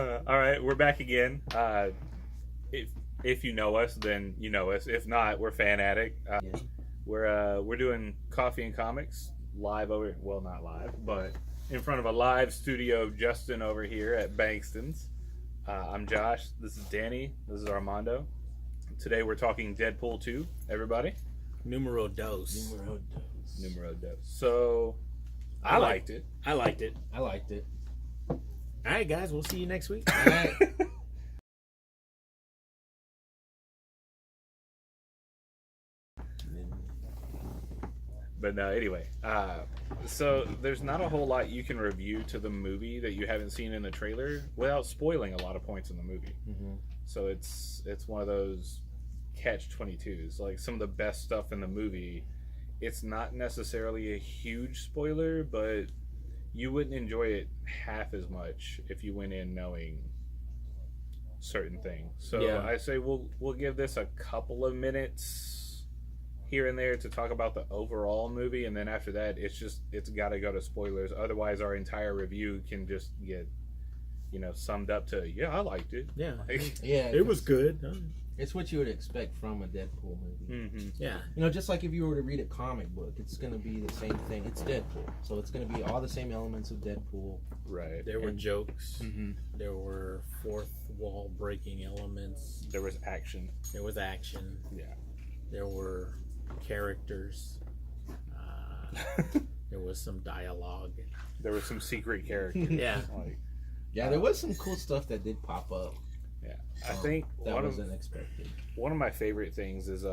All right, we're back again. If you know us, then you know us. If not, we're Fan Addict. Yeah. We're doing Coffee and Comics live over. Well, not live, but in front of a live studio. Justin over here at Bankston's. I'm Josh. This is Danny. This is Armando. Today we're talking Deadpool 2. Everybody, Numero dos. numero dos. So, I liked it. I liked it. I liked it. All right, guys. We'll see you next week. All right. But anyway, so there's not a whole lot you can review to the movie that you haven't seen in the trailer without spoiling a lot of points in the movie. Mm-hmm. So it's one of those catch-22s. Like some of the best stuff in the movie, it's not necessarily a huge spoiler, but you wouldn't enjoy it half as much if you went in knowing certain things. So Yeah. I say we'll give this a couple of minutes here and there to talk about the overall movie, and then after that it's got to go to spoilers. Otherwise our entire review can just get summed up to I liked it. Yeah. Yeah, It was good. It's what you would expect from a Deadpool movie. Mm-hmm. Yeah. Just like if you were to read a comic book, it's going to be the same thing. It's Deadpool, so it's going to be all the same elements of Deadpool. Right. There were jokes. Mm-hmm. There were fourth wall breaking elements. There was action. There was action. Yeah. There were characters. There was some dialogue. There was some secret characters. Yeah. Like, Yeah, there was some cool stuff that did pop up. yeah. I think that wasn't expected. one of my favorite things is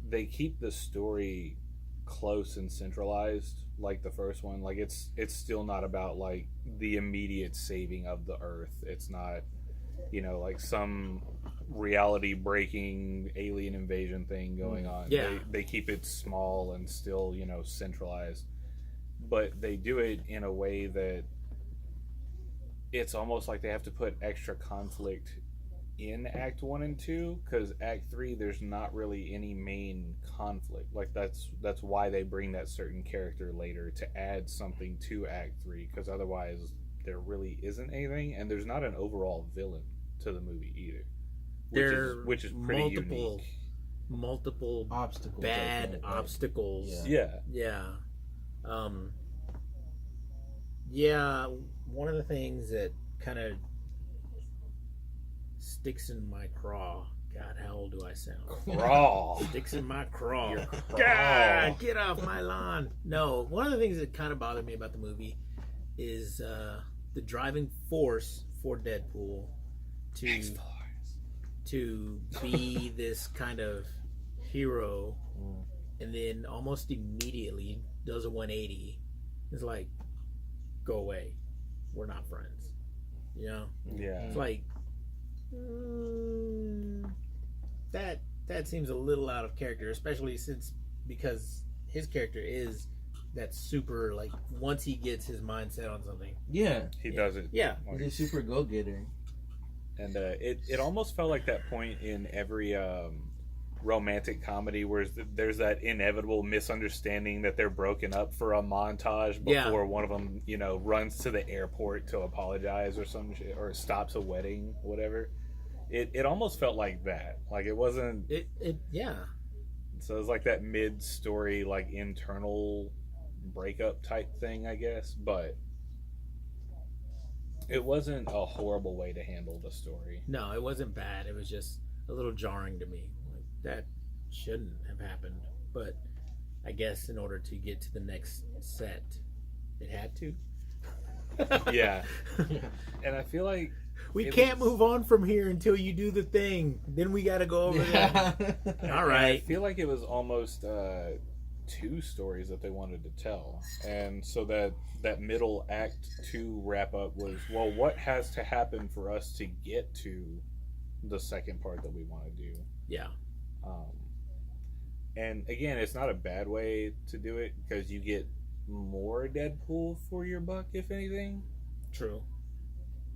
they keep the story close and centralized like the first one. Like it's still not about like the immediate saving of the earth. It's not like some reality breaking alien invasion thing going on. Yeah. They keep it small and still centralized, but they do it in a way that it's almost like they have to put extra conflict in Act 1 and 2, because Act 3 there's not really any main conflict. Like that's why they bring that certain character later to add something to Act 3, because otherwise there really isn't anything, and there's not an overall villain to the movie either, which is pretty unique. Multiple Obstacles. bad I think, right? obstacles. Yeah. Yeah. Yeah. One of the things that kind of sticks in my craw. God, how old do I sound? Crawl. Sticks in my craw. Your craw. God, get off my lawn. No, one of the things that kind of bothered me about the movie is the driving force for Deadpool to be this kind of hero, and then almost immediately does a 180. It's like, go away. We're not friends. Yeah. It's like that seems a little out of character, especially because his character is that super, like, once he gets his mindset on something, Yeah. He does it. Yeah. Like, He's a super go-getter. and it almost felt like that point in every romantic comedy where there's that inevitable misunderstanding that they're broken up for a montage before one of them runs to the airport to apologize or some shit, or stops a wedding, whatever. It almost felt like that. Like it wasn't yeah. So it was like that mid-story, like internal breakup type thing, I guess, but it wasn't a horrible way to handle the story. No, it wasn't bad. It was just a little jarring to me. Like, that shouldn't have happened. But I guess in order to get to the next set, it had to. Yeah. And I feel like We can't move on from here until you do the thing. Then we got to go over there. All right. I feel like it was almost two stories that they wanted to tell, and so that middle Act 2 wrap up was, well, what has to happen for us to get to the second part that we want to do. Yeah. And again, it's not a bad way to do it, because you get more Deadpool for your buck, if anything. True.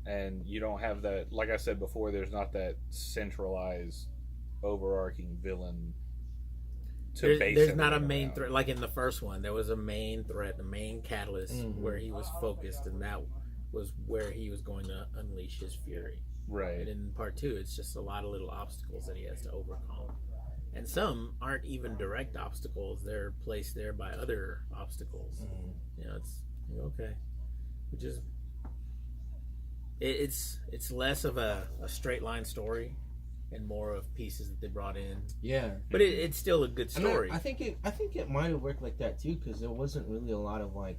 And you don't have that, like I said before, there's not that centralized overarching villain to base There's not a everything main around. threat. Like in the first one, there was a main threat, a main catalyst where he was focused, and was where he was going to unleash his fury. Right. And in part 2, it's just a lot of little obstacles that he has to overcome. And some aren't even direct obstacles; they're placed there by other obstacles. You know, it's okay. Which is it's less of a straight line story and more of pieces that they brought in. Yeah, but it's still a good story. I think it might have worked like that too, because there wasn't really a lot of like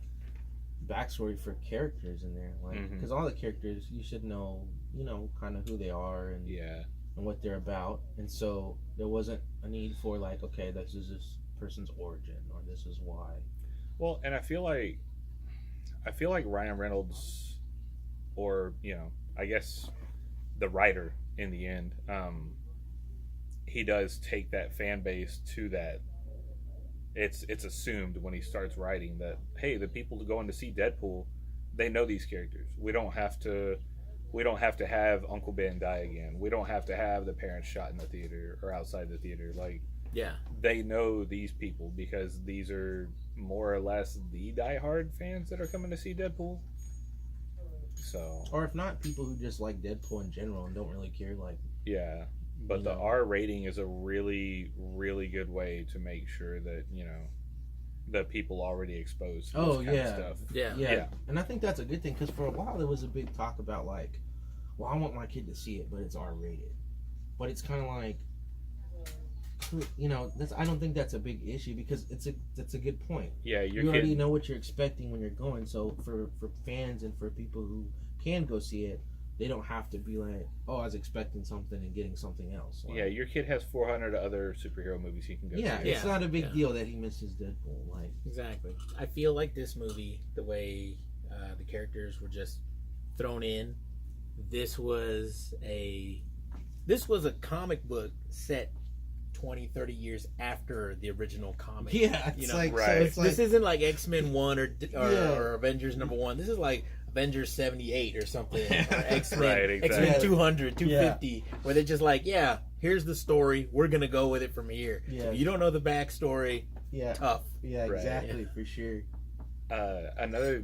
backstory for characters in there, like because all the characters you should know, kind of who they are and and what they're about, and so there wasn't a need for like, okay, this is this person's origin or this is why. Well, and I feel like Ryan Reynolds, or I guess the writer in the end, he does take that fan base to that. It's assumed when he starts writing that, hey, the people going to see Deadpool, they know these characters. We don't have to have Uncle Ben die again. We don't have to have the parents shot in the theater or outside the theater. Like, they know these people because these are more or less the diehard fans that are coming to see Deadpool. So, or if not, people who just like Deadpool in general and don't really care, like, but the R rating is a really, really good way to make sure that the people already exposed to this kind of stuff. Yeah, and I think that's a good thing, because for a while there was a big talk about like, well, I want my kid to see it, but it's R rated. But it's kind of like, I don't think that's a big issue, because that's a good point. Yeah, you already know what you're expecting when you're going. So for fans and for people who can go see it, they don't have to be like, oh, I was expecting something and getting something else. Like, your kid has 400 other superhero movies he can go see. It's not a big deal that he misses Deadpool. Like, exactly. I feel like this movie, the way the characters were just thrown in, this was a comic book set 20-30 years after the original comic. It's like, right. So it's like, this isn't like X-Men 1 or Avengers number 1. This is like Avengers 78 or something, or X-Men, exactly. X-Men 200, 250, where they're just like, here's the story, we're gonna go with it from here. If you don't know the backstory, tough. Exactly, for sure. Another,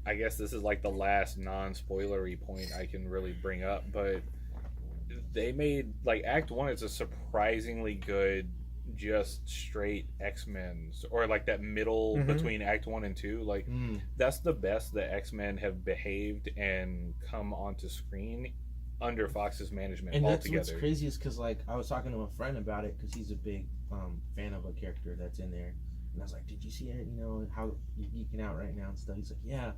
I guess this is like the last non-spoilery point I can really bring up, but they made, like, Act 1 is a surprisingly good, just straight X-Men, or like that middle between Act 1 and 2. Like, that's the best the X-Men have behaved and come onto screen under Fox's management and altogether. That's what's crazy is because, like, I was talking to a friend about it because he's a big fan of a character that's in there, and I was like, did you see it? How you're geeking out right now and stuff. He's like, yeah.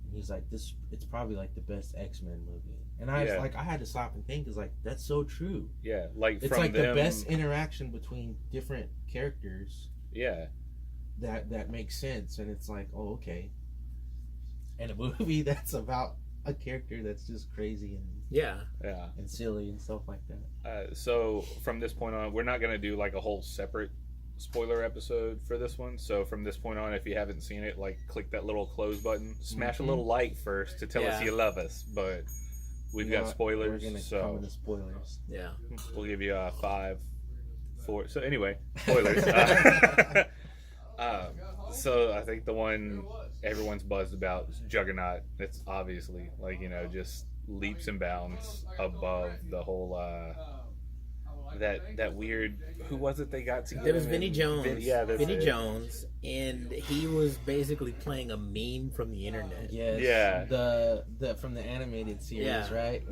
And he's like, it's probably like the best X-Men movie. And I was like, I had to stop and think, because like, that's so true. Yeah, like, it's from like them, the best interaction between different characters. Yeah, that makes sense, and it's like, oh, okay. And a movie that's about a character that's just crazy and and silly and stuff like that. So from this point on, we're not going to do like a whole separate spoiler episode for this one. So from this point on, if you haven't seen it, like, click that little close button, smash a little like first to tell us you love us. But we've got spoilers, we're gonna so come into spoilers. We'll give you 5, 4. So anyway, spoilers. So I think the one everyone's buzzed about is Juggernaut. It's obviously, like, just leaps and bounds above the whole that weird, who was it they got together? It was Vinnie Jones. Vinnie Jones, and he was basically playing a meme from the internet. Yes. The from the animated series, right?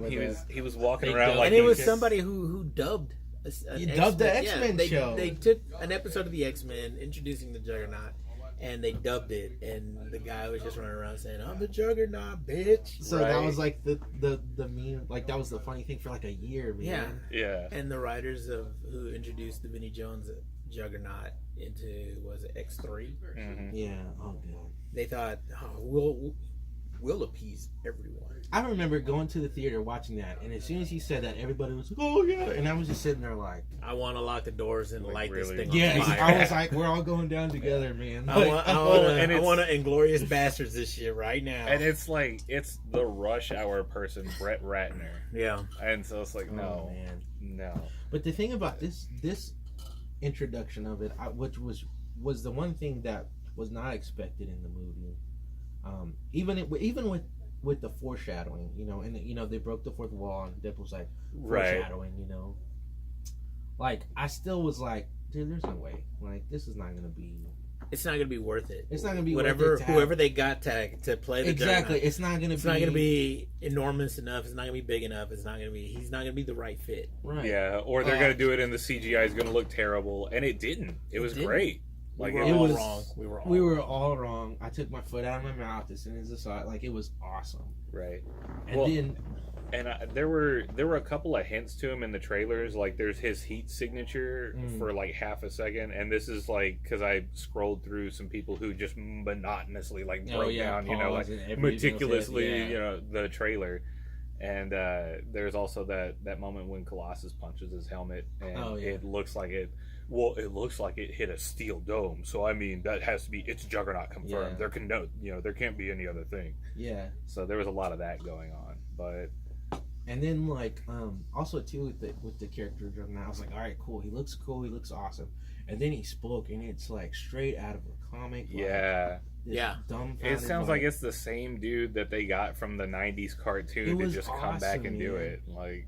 He was walking around like, and it was somebody who dubbed. Dubbed the X-Men show. They took an episode of the X-Men introducing the Juggernaut, and they dubbed it, and the guy was just running around saying, "I'm the Juggernaut, bitch." So that was like the meme, like, that was the funny thing for like a year, man. Yeah. And the writers who introduced the Vinnie Jones Juggernaut into, was it X3? Yeah. Oh god. They thought, we'll appease everyone. I remember going to the theater watching that, and as soon as he said that, everybody was like, "Oh yeah!" And I was just sitting there like, I want to lock the doors and light this thing on fire. I was like, we're all going down together, man. I want to Inglorious Bastards this shit right now. And it's like, it's the Rush Hour person, Brett Ratner. Yeah. And so it's like, no. But the thing about this introduction of it, which was the one thing that was not expected in the movie, even with with the foreshadowing, and they broke the fourth wall, and Deadpool's like Right. foreshadowing, like I still was like, dude, there's no way, like this is not gonna be. It's not gonna be worth it. It's not gonna be whatever worth it whoever they got to play the exactly. Juggernaut, It's not gonna. It's not gonna be enormous enough. It's not gonna be big enough. He's not gonna be the right fit. right. Yeah, or they're gonna do it and the CGI is gonna look terrible, and it didn't. It was didn't. great. Like we it were all was wrong. We were all wrong. I took my foot out of my mouth as soon as I saw it. Like it was awesome. right. And Well, then there were a couple of hints to him in the trailers. Like there's his heat signature for like half a second, and this is like because I scrolled through some people who just monotonously like broke down, pause like and every meticulously, single set, the trailer. And there's also that moment when Colossus punches his helmet, and it looks like it. Well, it looks like it hit a steel dome. So I mean, that has to be it's Juggernaut confirmed. Yeah. There can't be any other thing. Yeah. So there was a lot of that going on, but. And then like also too with the character Juggernaut, I was like, all right, cool. He looks cool. He looks awesome. And then he spoke, and it's like straight out of a comic. Yeah. It sounds like it's the same dude that they got from the '90s cartoon to just come back and do it. Like,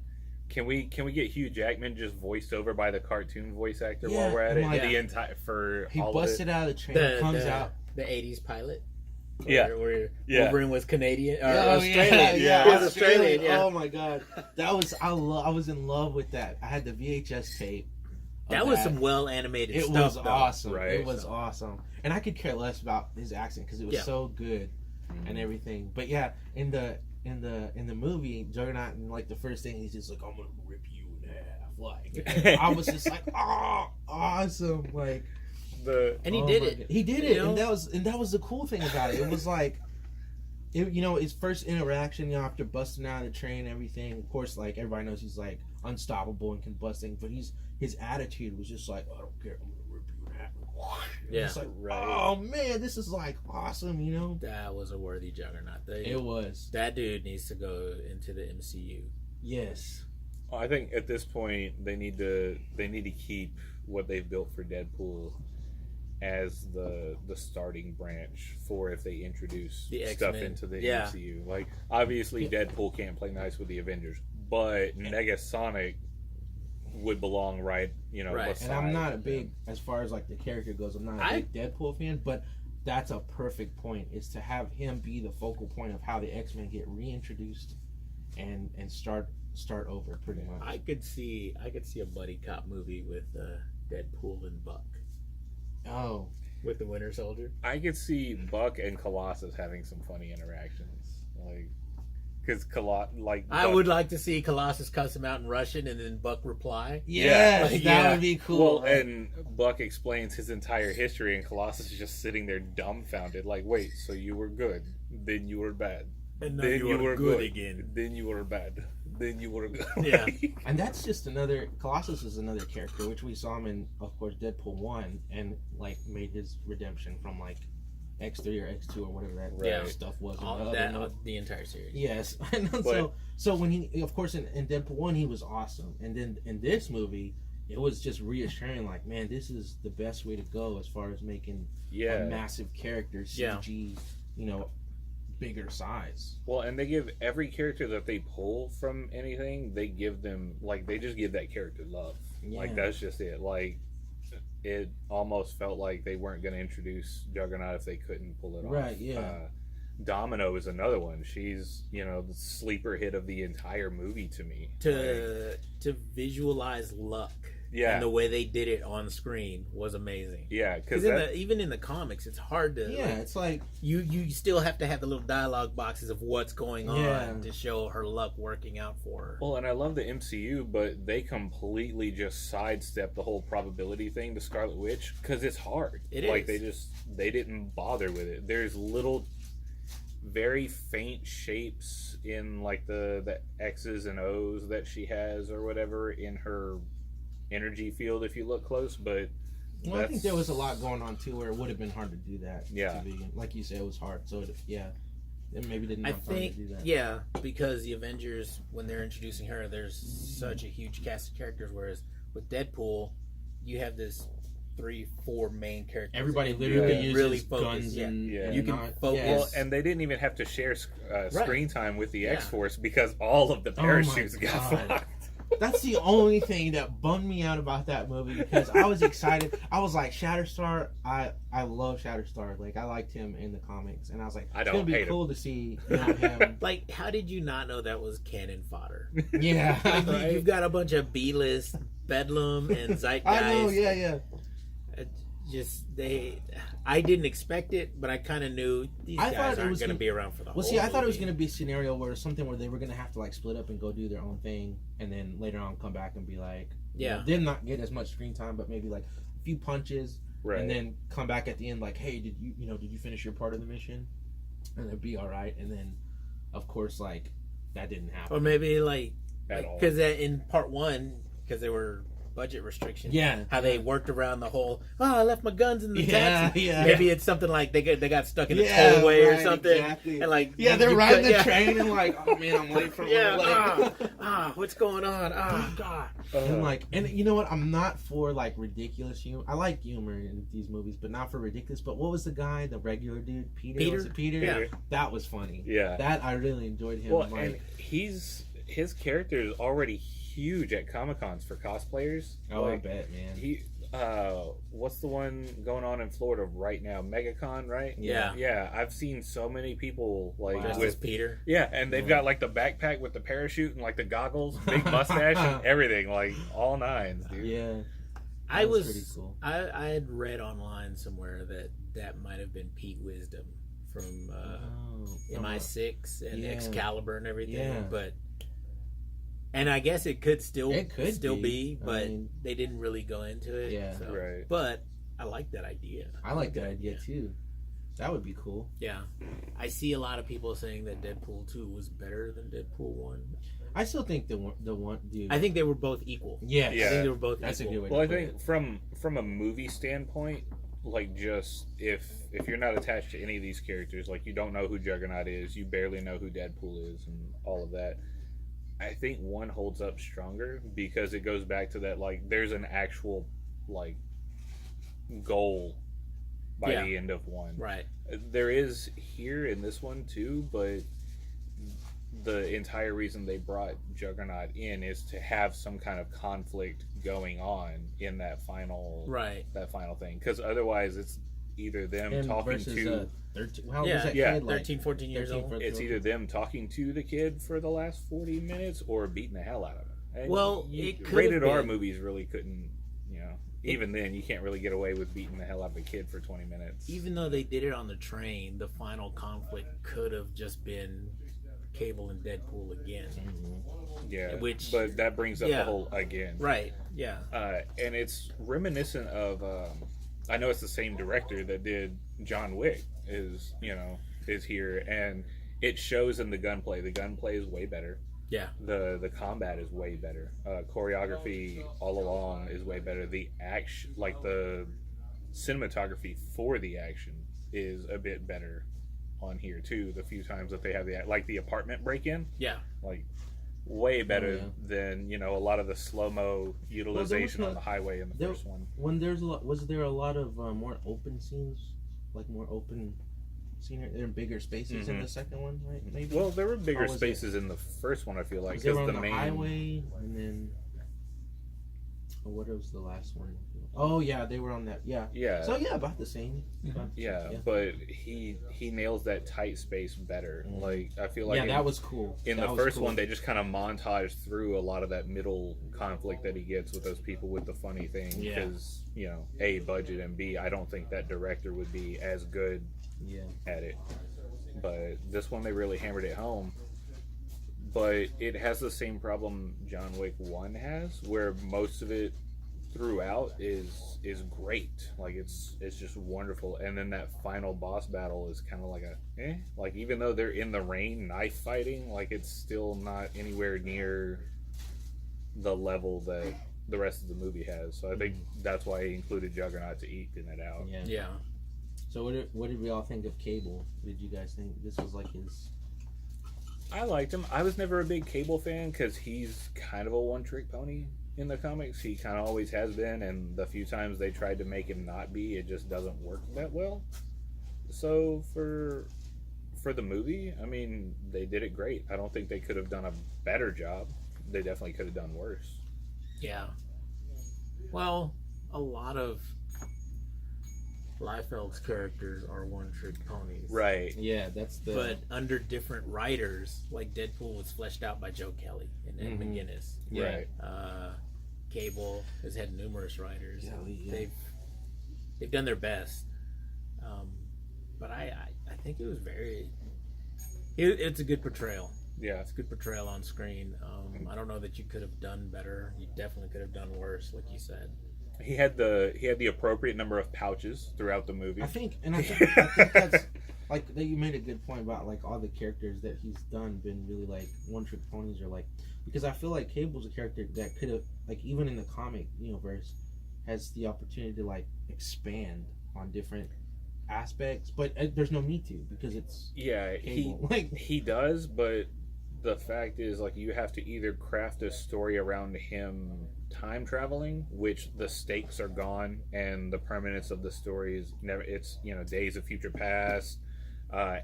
can we get Hugh Jackman just voiced over by the cartoon voice actor while we're at it? Like, the entire for he all busted of it? out of the train, comes out the '80s pilot. Yeah. where Wolverine was Canadian or Australian. Yeah, He was Australian. Yeah. Oh my god, that was I was in love with that. I had the VHS tape. That was some well animated It stuff. was awesome. Right. It was awesome, and I could care less about his accent because it was so good and everything. But yeah, in the movie, Juggernaut, and like the first thing he's just like, "I'm gonna rip you in half." Like I was just like, "Oh, awesome!" Like. And he did it. He did it, and that was the cool thing about it. It was like, his first interaction, after busting out of the train and everything. Of course, like everybody knows he's like unstoppable and can bust things, but his attitude was just like, I don't care, I'm gonna rip you in half. Yeah, it's like, oh man, this is like awesome, That was a worthy Juggernaut. It was. That dude needs to go into the MCU. Yes. I think at this point they need to keep what they've built for Deadpool as the starting branch for if they introduce stuff into the MCU. Like obviously Deadpool can't play nice with the Avengers, but Negasonic would belong right. Beside, and I'm not a big, as far as like the character goes, I'm not a big Deadpool fan, but that's a perfect point, is to have him be the focal point of how the X-Men get reintroduced and start over pretty much. I could see a buddy cop movie with Deadpool and Buck. Oh, with the Winter Soldier. I could see Buck and Colossus having some funny interactions, because I would like to see Colossus cuss him out in Russian and then Buck reply. Yeah, that would be cool. Well, and Buck explains his entire history, and Colossus is just sitting there dumbfounded, like, "Wait, so you were good, then you were bad, and then you were good again, then you were bad." Then you were good. Yeah. And that's just Colossus is another character, which we saw him in, of course, Deadpool 1, and like made his redemption from like X3 or X2 or whatever that stuff was. The entire series. Yes. So when he, of course, in Deadpool 1, he was awesome. And then in this movie, it was just reassuring, like, man, this is the best way to go as far as making a massive character, CG, bigger size. Well, and they give every character that they pull from anything, they give them, like, they just give that character love. Yeah. Like, that's just it. Like, it almost felt like they weren't going to introduce Juggernaut if they couldn't pull it off. Right, yeah. Domino is another one. She's, the sleeper hit of the entire movie to me. To visualize luck. Yeah, and the way they did it on screen was amazing. Yeah, because even in the comics, it's hard to. Yeah, it's like you still have to have the little dialogue boxes of what's going on to show her luck working out for her. Well, and I love the MCU, but they completely just sidestep the whole probability thing to Scarlet Witch because it's hard. They didn't bother with it. There's little, very faint shapes in like the X's and O's that she has or whatever in her energy field if you look close, but I think there was a lot going on too where it would have been hard to do that. Yeah, like you said, it was hard. So it maybe didn't have time to do that. Yeah, because the Avengers, when they're introducing her, there's such a huge cast of characters, whereas with Deadpool you have this 3, 4 main characters. Everybody literally uses really focus, guns and you can focus. Well, and they didn't even have to share screen time with the X-Force because all of the Oh parachutes my got God. blocked. That's the only thing that bummed me out about that movie because I was excited. I was like, Shatterstar, I love Shatterstar. Like, I liked him in the comics. And I was like, it's going to be cool to see him. Like, how did you not know that was cannon fodder? Yeah. Like, you've got a bunch of B-list Bedlam and Zeitgeist. I know, yeah. I didn't expect it, but I kind of knew these guys aren't going to be around for the whole movie. I thought it was movie. going to be a scenario where something where they were going to have to like split up and go do their own thing, and then later on come back and be like, did not get as much screen time, but maybe like a few punches, and then come back at the end like, hey, did you finish your part of the mission? And it'd be all right, and then of course like that didn't happen. Or maybe like because in part 1, because they were budget restrictions. Yeah, how they worked around the whole. Oh, I left my guns in the taxi. Yeah. Maybe it's something like they got stuck in a tollway or something, exactly. and like they're riding the train and like, oh man, I'm late for what's going on? Oh God. And like, and you know what? I'm not for like ridiculous humor. I like humor in these movies, but not for ridiculous. But what was the guy, the regular dude, Peter? Was it Peter? Yeah, that was funny. Yeah, that I really enjoyed him. Well, and his character is already huge at Comic-Cons for cosplayers. Oh, I bet, man. He, what's the one going on in Florida right now? MegaCon, right? Yeah. I've seen so many people like just with Peter. Yeah, and they've got like the backpack with the parachute and like the goggles, big mustache, and everything, like all nines, dude. Yeah, I was pretty cool. I had read online somewhere that might have been Pete Wisdom from MI6 and Excalibur and everything, but. And I guess it could still be, but they didn't really go into it. Yeah, right. But I like that idea. I like that idea too. That would be cool. Yeah, I see a lot of people saying that Deadpool 2 was better than Deadpool 1. I still think the one dude. I think they were both equal. Yeah. I think they were both. That's equal. a good way. Well, I think from a movie standpoint, like just if you're not attached to any of these characters, like you don't know who Juggernaut is, you barely know who Deadpool is, and all of that. I think 1 holds up stronger because it goes back to that, like, there's an actual, like, goal by the end of 1. Right. There is here in this one, too, but the entire reason they brought Juggernaut in is to have some kind of conflict going on in that final thing. Because otherwise it's either them talking to... 13, how old was that kid? 13, 14 years old. It's either them talking to the kid for the last 40 minutes or beating the hell out of him. And well, it could rated R movies really couldn't, even then you can't really get away with beating the hell out of a kid for 20 minutes. Even though they did it on the train, the final conflict could have just been Cable and Deadpool again. Mm-hmm. Yeah, but that brings up the whole again. Right, yeah. And it's reminiscent of... I know it's the same director that did John Wick is here, and it shows in the gunplay. The gunplay is way better. Yeah. The combat is way better. Choreography all along is way better. The action, like the cinematography for the action, is a bit better on here too. The few times that they have the apartment break-in. Yeah. Like way better than a lot of the slow-mo utilization on the highway in the first one. When was there a lot of more open scenes, like more open scenery? There are bigger spaces in the second one, right? Maybe. Well, there were bigger spaces in the first one. I feel like because the main highway, and then what was the last one? Oh yeah, they were on that. Yeah. So about the same. But he nails that tight space better. Like I feel like that was cool. In the first one, they just kind of montage through a lot of that middle conflict that he gets with those people with the funny thing. Because A, budget, and B, I don't think that director would be as good at it. But this one, they really hammered it home. But it has the same problem John Wick 1 has, where most of it throughout is great. Like it's just wonderful, and then that final boss battle is kind of like like even though they're in the rain knife fighting, like it's still not anywhere near the level that the rest of the movie has. So I think that's why he included Juggernaut to even it out. Yeah. So what did we all think of Cable? Did you guys think this was like his? I liked him. I was never a big Cable fan because he's kind of a one-trick pony. in the comics. He kind of always has been, and the few times they tried to make him not be, it just doesn't work that well. So for the movie, I mean, they did it great. I don't think they could have done a better job. They definitely could have done worse. Yeah. Well, a lot of Liefeld's characters are one-trick ponies. Right. Yeah, that's the. But under different writers, like Deadpool was fleshed out by Joe Kelly and Ed McGuinness. Yeah. Right. Cable has had numerous writers. Yeah. They've done their best. But I think it was it's a good portrayal. Yeah. It's a good portrayal on screen. I don't know that you could have done better. You definitely could have done worse, like you said. He had the appropriate number of pouches throughout the movie. I think that's like that. You made a good point about like all the characters that he's done been really like one trick ponies, or like, because I feel like Cable's a character that could have, like, even in the comic universe, has the opportunity to like expand on different aspects, but there's no need to, because it's Cable. He does, but the fact is, like, you have to either craft a story around him time traveling, which the stakes are gone, and the permanence of the story is never. It's, Days of Future Past,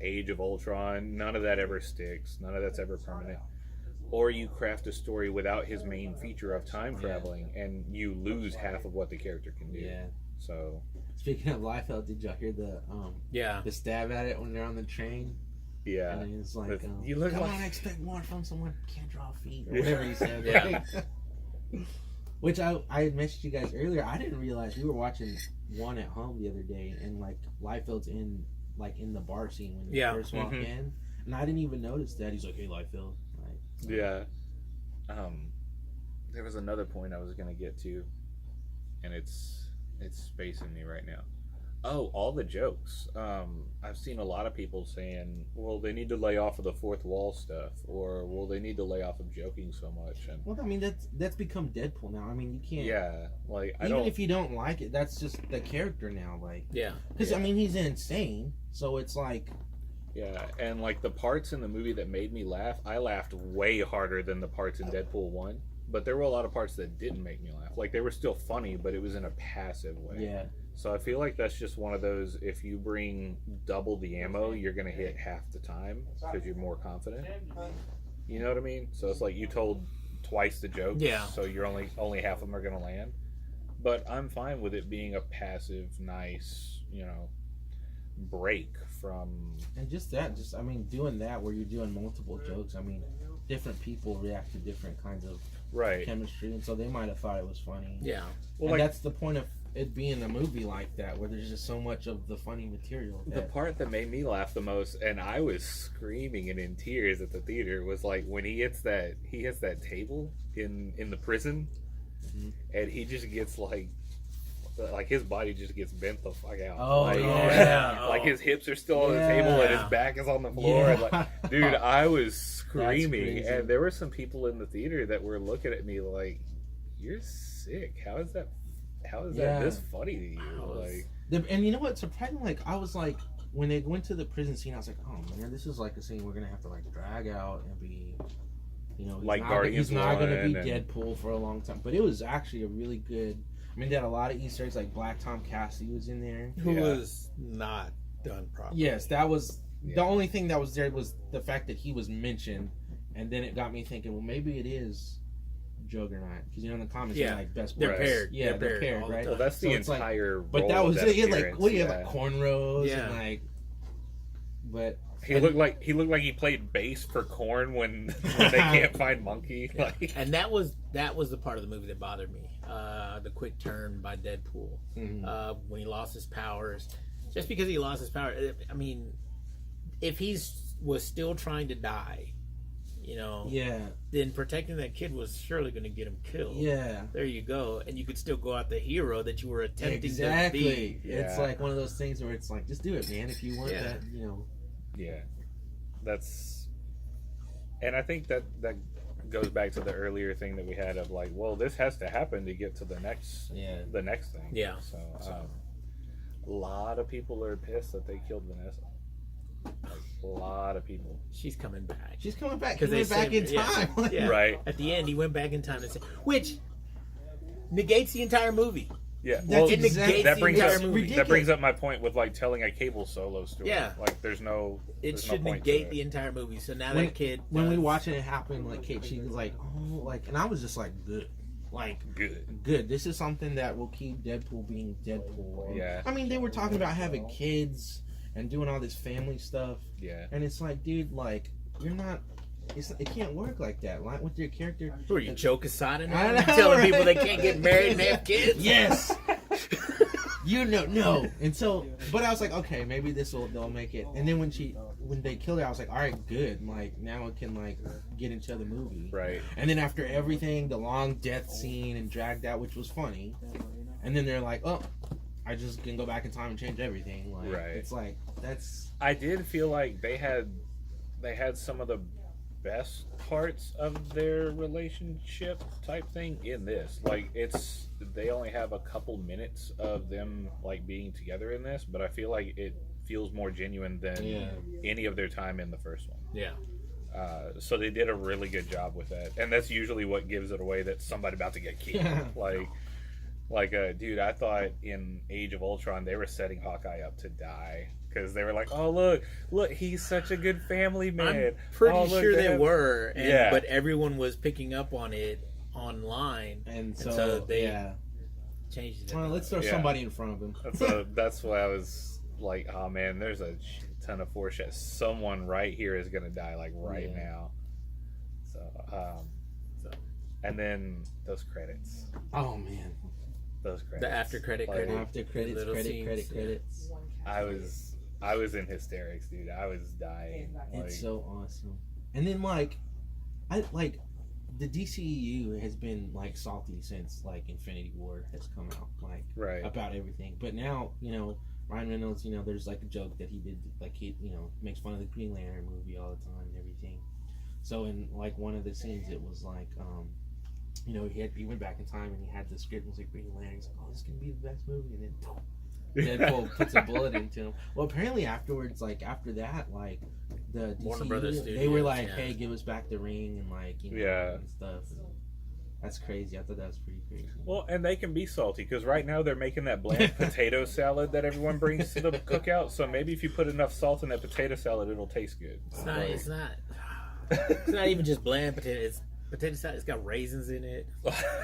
Age of Ultron. None of that ever sticks. None of that's ever permanent. Or you craft a story without his main feature of time traveling, and you lose half of what the character can do. Yeah. So, speaking of Liefeld, did y'all hear the stab at it when they're on the train? Yeah. And it's like, you look come like... on, I expect more from someone who can't draw feet, or whatever he said. Yeah. Which I had messaged you guys earlier. I didn't realize we were watching one at home the other day, and like Liefeld's in the bar scene when they first walk in, and I didn't even notice that. He's like, "Hey, Liefeld." Yeah. There was another point I was gonna get to, and it's spacing me right now. Oh, all the jokes. I've seen a lot of people saying, well, they need to lay off of the fourth wall stuff, or, well, they need to lay off of joking so much. And well, I mean, that's become Deadpool now. I mean, you can't. Yeah, like, even if you don't like it, that's just the character now. Like, yeah, because I mean, he's insane, so it's like. Yeah, and like the parts in the movie that made me laugh, I laughed way harder than the parts in Deadpool 1. But there were a lot of parts that didn't make me laugh. Like, they were still funny, but it was in a passive way. Yeah. So I feel like that's just one of those, if you bring double the ammo, you're going to hit half the time because you're more confident. You know what I mean? So it's like you told twice the jokes, so you're only half of them are going to land. But I'm fine with it being a passive, nice, break from... And I mean, doing that where you're doing multiple jokes, I mean, different people react to different kinds of chemistry, and so they might have thought it was funny. Yeah. Well, and that's the point of it being a movie like that, where there's just so much of the funny material. The part that made me laugh the most, and I was screaming and in tears at the theater, was like when he hits that table in the prison, and he just gets like his body just gets bent the fuck out. Like his hips are still on the table and his back is on the floor. And like, dude, I was screaming, and there were some people in the theater that were looking at me like, "You're sick. How is that this funny to you?" And you know what? Surprisingly, like I was like, when they went to the prison scene, I was like, "Oh man, this is like a scene we're gonna have to like drag out and be." He's not going to be Deadpool for a long time. But it was actually a really good... I mean, they had a lot of Easter eggs, like Black Tom Cassidy was in there. Who was not done properly. Yes, that was... The only thing that was there was the fact that he was mentioned. And then it got me thinking, well, maybe it is Juggernaut. Because, in the comics, they're like best they're paired. Yeah, they're paired, right? Well, that's the entire like, but that was it. He had like, what do you have, like cornrows and like... But... He looked like he played bass for Korn when they can't find Monkey. Yeah. And that was the part of the movie that bothered me. The quick turn by Deadpool when he lost his powers. Just because he lost his power, I mean, if he was still trying to die, then protecting that kid was surely going to get him killed. Yeah, there you go, and you could still go out the hero that you were attempting to be. Exactly. It's like one of those things where it's like, just do it, man. If you want that, Yeah, and I think that goes back to the earlier thing that we had of like, well, this has to happen to get to the next thing. Yeah. So a lot of people are pissed that they killed Vanessa. Like, a lot of people. She's coming back. Because they went back in time. Yeah. Right. At the end, he went back in time and said, which negates the entire movie. Yeah, That's well, exactly- that brings entire up movie. that brings up my point with like telling a Cable solo story. Yeah. like there's no Should point to negate it. the entire movie. So now When- that kid, When we watching it happen, like Kate, she was like, "Oh, like," and I was just like, "Good, like, Good. good. This is something that will keep Deadpool being Deadpool." Yeah. I mean, they were talking about having kids and doing all this family stuff, Yeah, and it's like, dude, like, you're not. It can't work like that. Like with your character. who are you, Joe Quesada I now? know, You telling right? people they can't get married and have kids? Yes. You know, no. And so, but I was like, okay, maybe they'll make it. And then when they killed her, I was like, all right, good. Like now it can like get into the movie. right. And then after everything, the long death scene and dragged out, which was funny. And then they're like, oh, I just can go back in time and change everything. Like, Right. It's like that's I did feel like they had some of the best parts of their relationship type thing in this. Like they only have a couple minutes of them like being together in this, but I feel like it feels more genuine than any of their time in the first one. Yeah. So they did a really good job with that, and that's usually what gives it away that somebody about to get killed. Yeah. Like, dude, I thought in Age of Ultron they were setting Hawkeye up to die because they were like, oh look, he's such a good family man. I'm pretty Oh, look, sure they have- were, Yeah. but everyone was picking up on it online, and so, so they yeah. changed it. Well, let's throw Yeah. somebody in front of him. That's why I was like, oh man, there's a ton of foreshadow. Someone right here is gonna die, like right Yeah. now. So, and then those credits. Oh man. Those credits. The after credit Like, credit. After credits, Little credits. scenes, I was in hysterics, dude. I was dying. Like, It's so awesome. And then I like the DCEU has been like salty since like Infinity War has come out, like right. about everything. But now, Ryan Reynolds, there's like a joke that he did, like he, makes fun of the Green Lantern movie all the time and everything. So in like one of the scenes, it was like, he went back in time and he had the script and was like Green Lantern. He's like, oh, this is gonna be the best movie, and then Deadpool puts a bullet into him. Well, apparently afterwards, like after that, like the Warner DCU, Brothers they were Studios, like, yeah. hey, give us back the ring and like and stuff. That's crazy. I thought that was pretty crazy. Well, and they can be salty because right now they're making that bland potato salad that everyone brings to the cookout. So maybe if you put enough salt in that potato salad, it'll taste good. It's not. It's not. It's not even just bland potato. It's potato salad. It's got raisins in it.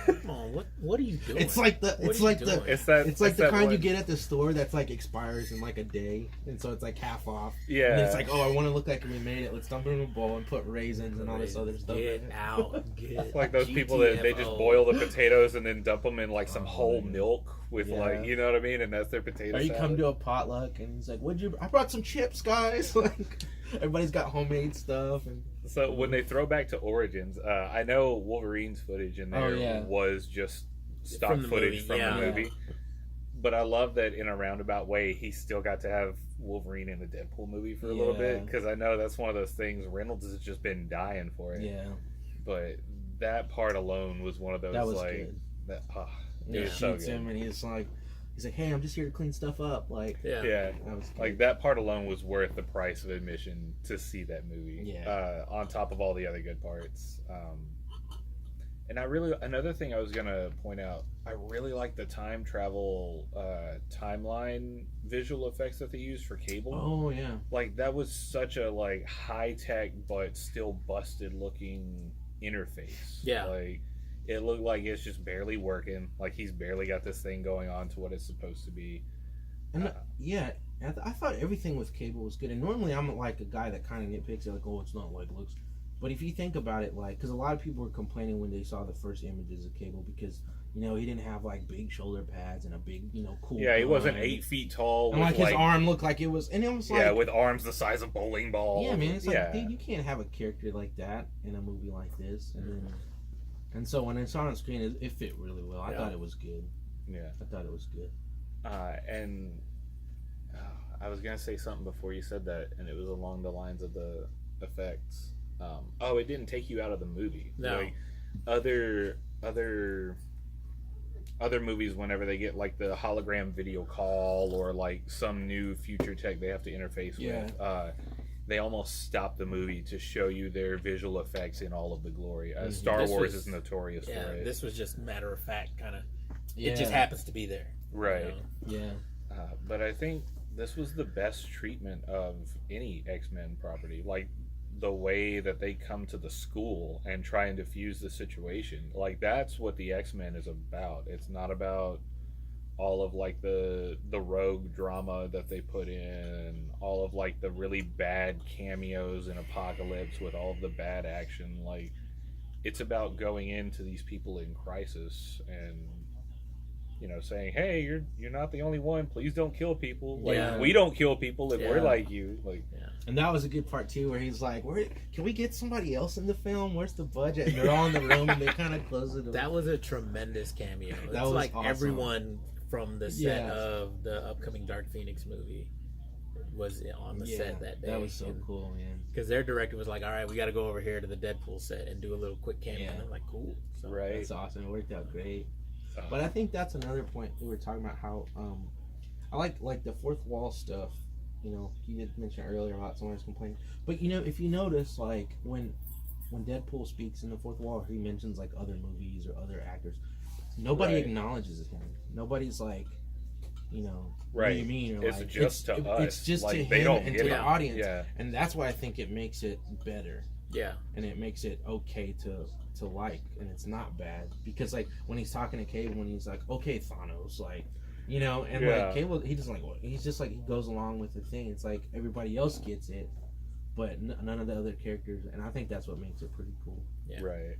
Come on, what are you doing? It's like the What it's are you like the doing? it's like the that kind one- you get at the store that's like expires in like a day, and so it's like half off. Yeah. And it's like, oh, I want to look like we made it. Let's dump it in a bowl and put raisins and all this other stuff. Get in it. out. Get Like those people that they just GTFO. boil the potatoes and then dump them in like some whole man. milk with Yeah. like, you know what I mean? And that's their potato Or you salad. come to a potluck and he's like, I brought some chips, guys. Like everybody's got homemade stuff and So when they throw back to Origins, I know Wolverine's footage in there Oh, yeah. was just stock From the footage movie, from yeah. the movie. But I love that in a roundabout way, he still got to have Wolverine in the Deadpool movie for a little Yeah. bit. Because I know that's one of those things, Reynolds has just been dying for it. yeah, But that part alone was one of those, that was like, good. that, it He was so shoots good. him and he's like, hey, I'm just here to clean stuff up. Like Yeah. Yeah. that was good. Like that part alone was worth the price of admission to see that movie. Yeah. On top of all the other good parts. And another thing I was gonna point out, I really like the time travel timeline visual effects that they used for Cable. Oh yeah. Like that was such a like high tech but still busted looking interface. Yeah. Like it looked like it's just barely working. Like he's barely got this thing going on to what it's supposed to be. And I thought everything with Cable was good. And normally I'm like a guy that kind of nitpicks it, like, oh, it's not like it looks. But if you think about it, like, because a lot of people were complaining when they saw the first images of Cable because he didn't have like big shoulder pads and a big cool. Yeah, he wasn't gun. 8 feet tall. And with, like his arm looked like it was, and it was like, yeah, with arms the size of bowling balls. yeah, man, it's like, yeah. dude, you can't have a character like that in a movie like this. And so when I saw it on screen, it fit really well. I thought it was good. Yeah. I thought it was good. And I was gonna say something before you said that, and it was along the lines of the effects. It didn't take you out of the movie. No. Like other movies, whenever they get like the hologram video call or like some new future tech they have to interface with, they almost stop the movie to show you their visual effects in all of the glory. Star This Wars was- is notorious Yeah, for it. this was just matter of fact kind of. It just happens to be there. Right. You know? Yeah. But I think this was the best treatment of any X-Men property. Like, the way that they come to the school and try and diffuse the situation. Like, that's what the X-Men is about. It's not about all of, like, the rogue drama that they put in, all of, like, the really bad cameos in Apocalypse with all of the bad action. Like, it's about going into these people in crisis and, you know, saying, hey, you're not the only one. Please don't kill people. Like, we don't kill people if we're like you. Like, and that was a good part too, where he's like, can we get somebody else in the film? Where's the budget? And they're all in the room and they kind of close it up. That was a tremendous cameo. It's was like awesome. Everyone from the set of the upcoming Dark Phoenix movie was on the set that day. That was so cool, man. Because their director was like, all right, we got to go over here to the Deadpool set and do a little quick cameo. And I'm like, cool. So, right. That's awesome. It worked out great. But I think that's another point we were talking about, how I like the fourth wall stuff. You know, you did mention earlier about someone who's complaining. But, you know, if you notice, like, when Deadpool speaks in the fourth wall, he mentions, like, other movies or other actors, nobody acknowledges him. Nobody's like, you know, what do you mean? Or it's like, just to us. It's just like, to they him don't and get to the it. audience. Yeah. And that's why I think it makes it better. Yeah. And it makes it okay to like, and it's not bad. Because, like, when he's talking to Cable, when he's like, okay, Thanos, like, you know, and like Cable, he doesn't like, he's just like, he goes along with the thing. It's like everybody else gets it, but none of the other characters, and I think that's what makes it pretty cool. Yeah. Right.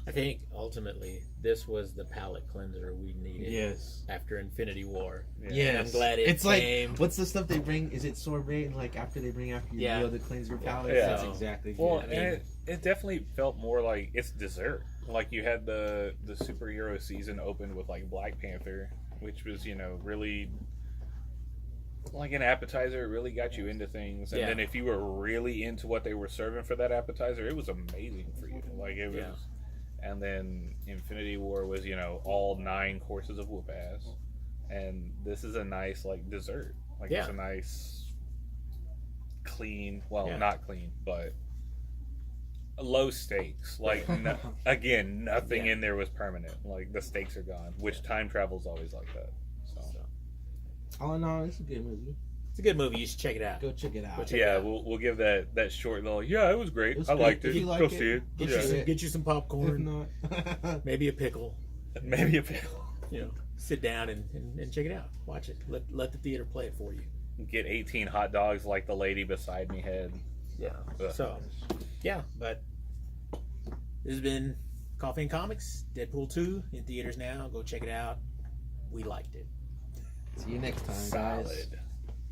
I think ultimately this was the palate cleanser we needed. Yes. After Infinity War. Yeah. I'm glad it's came. Like, what's the stuff they bring? Is it sorbet? Like, after they bring after you to cleanse your palate? Yeah. That's exactly. Well, and it definitely felt more like it's dessert. Like, you had the superhero season opened with, like, Black Panther, which was, you know, really like an appetizer. It really got you into things, and then if you were really into what they were serving for that appetizer, it was amazing for you. Like, it was. And then Infinity War was, you know, all 9 courses of whoop ass, and this is a nice, like, dessert. Like, it's a nice clean, not clean, but low stakes. Like, again, nothing in there was permanent. Like, the stakes are gone, which time travel's always like that. So, all in all, it's a good movie. It's a good movie. You should check it out. Go check it out. We'll give that short little. Yeah, it was great. I liked it. Like Go see it. Get you some popcorn. If not, maybe a pickle. Maybe a pickle. You know, sit down and check it out. Watch it. Let the theater play it for you. Get 18 hot dogs like the lady beside me had. Yeah. Ugh. So, but this has been Coffee and Comics. Deadpool 2 in theaters now. Go check it out. We liked it. See you next time, guys. Solid.